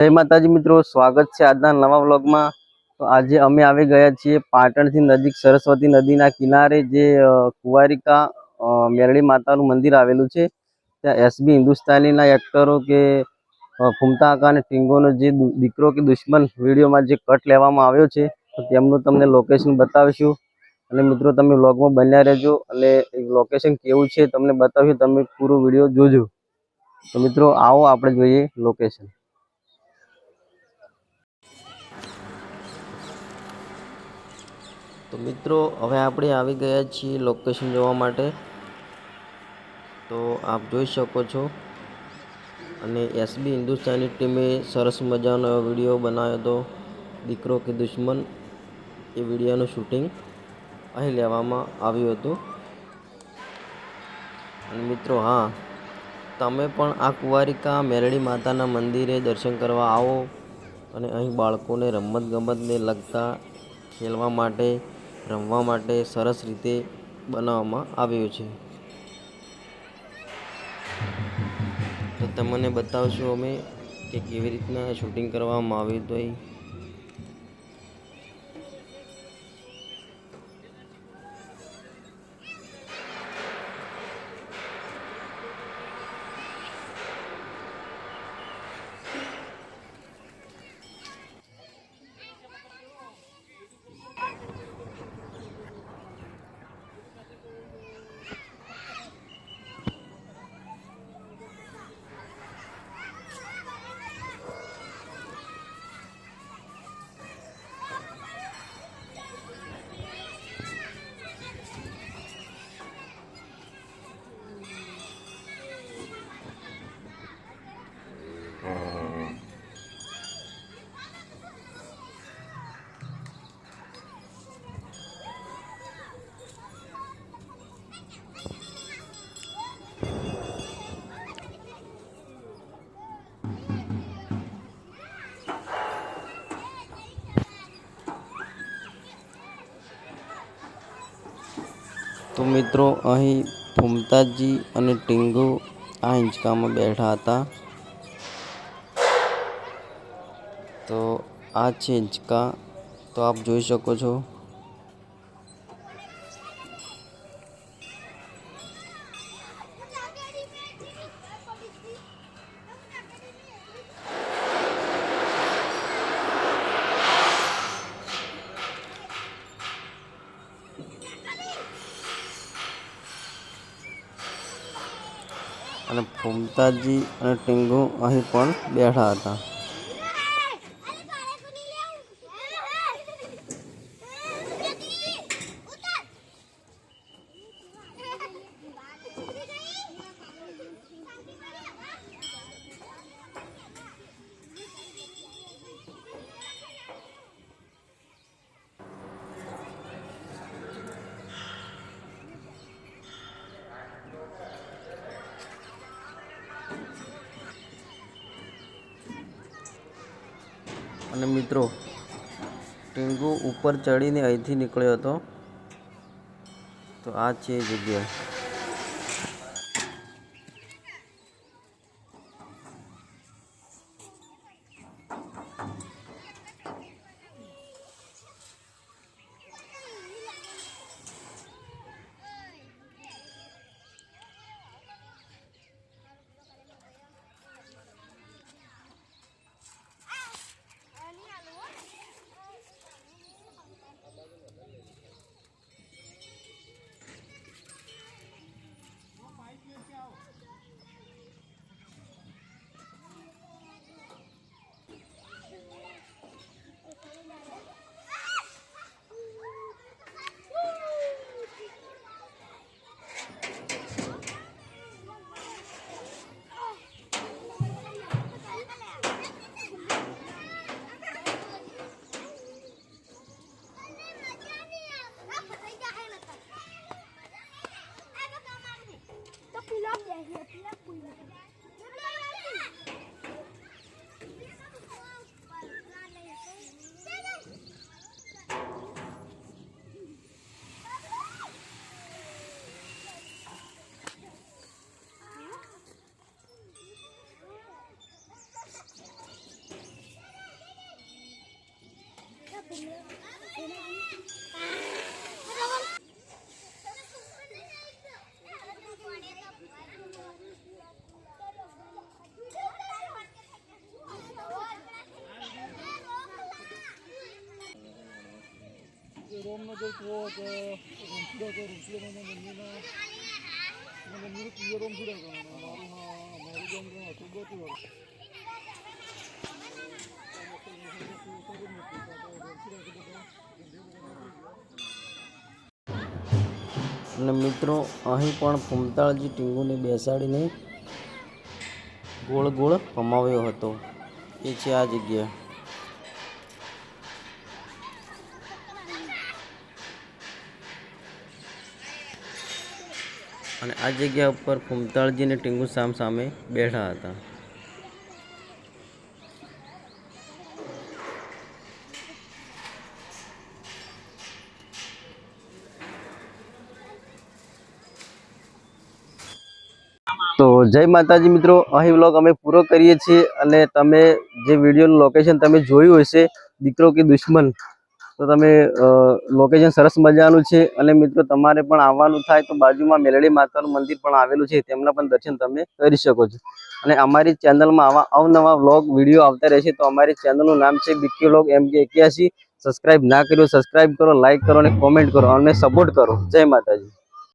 जय माताजी मित्रों, स्वागत है आज नवा व्लॉग में। तो आज अमे આવી ગયા છીએ પાટણથી નજીક સરસ્વતી નદીના કિનારે જે કુંવારિકા મેરડી માતાનું મંદિર આવેલું છે। ત્યાં એસબી હિન્દુસ્તાનીના એક્ટરો કે ફૂમતા કાકા અને ટીંગોનો જે દીકરો કે દુશ્મન વિડીયોમાં જે કટ લેવામાં આવ્યો છે, તો તેમનું તમને લોકેશન બતાવીશું। અને મિત્રો તમે વ્લોગમાં બન્યા રહેજો અને લોકેશન કેવું છે તમને બતાવીશું, તમે પૂરો વિડીયો જોજો। તો મિત્રો આવો આપણે જોઈએ લોકેશન। तो मित्रों हवे आपणे आवी गया छीए लोकेशन जोवा माटे। तो आप जोई शको छो अने एसबी हिंदुस्तानी टीमे सरस मजानो विडियो बनाव्यो तो दीकरो के दुश्मन ए विडियोનું शूटिंग અહીં લેવામાં આવ્યું હતું। અને મિત્રો હા, તમે પણ આ કુંવારિકા મેરડી માતાના મંદિરે દર્શન કરવા આવો અને અહીં બાળકોને રમત ગમતને લગતા ખેલવા માટે રમવા માટે સરસ રીતે બનાવવામાં આવ્યું છે। તો તમને બતાવશું અમે કે કેવી રીતના શૂટિંગ કરવામાં આવ્યું હતું। અહીં तो मित्रों અહીં ફૂમતાજી અને ટીંગુ આ હિંચકામાં બેઠા હતા। તો આ છે હિંચકા, તો આપ જોઈ શકો છો। અને ફૂમતાજી અને ટીંગુ અહીં પણ બેઠા હતા। અને મિત્રો ટીંગુ ઉપર ચડીને અહીંથી નીકળ્યો હતો। તો આ છે જગ્યા। અને મિત્રો અહીં પણ ફૂમતાળજી ટીંગુને બેસાડીને ગોળ ગોળ ભમાવ્યો હતો. એ છે આ જગ્યા. અને આ જગ્યા ઉપર ફૂમતાળજી અને ટીંગુ સામ સામે બેઠા હતા. તો જય માતાજી મિત્રો, અહીં વ્લોગ અમે પૂરો કરીએ છીએ. અને તમે જે વિડીયોનું લોકેશન તમે જોયું હશે, દીકરો કે દુશ્મન, તો તમે લોકેશન સરસ મજાનું છે. અને મિત્રો તમારે પણ આવવાનું થાય તો બાજુમાં મેલડી માતાનું મંદિર પણ આવેલું છે, તેમના પણ દર્શન તમે કરી શકો છો. અને અમારી ચેનલમાં આવા અવનવા વ્લોગ વિડીયો આવતા રહેશે. તો અમારી ચેનલનું નામ છે બીકે વ્લોગ MK81. સબસ્ક્રાઇબ ના કર્યો, સબસ્ક્રાઇબ કરો, લાઇક કરો અને કોમેન્ટ કરો અને સપોર્ટ કરો. જય માતાજી.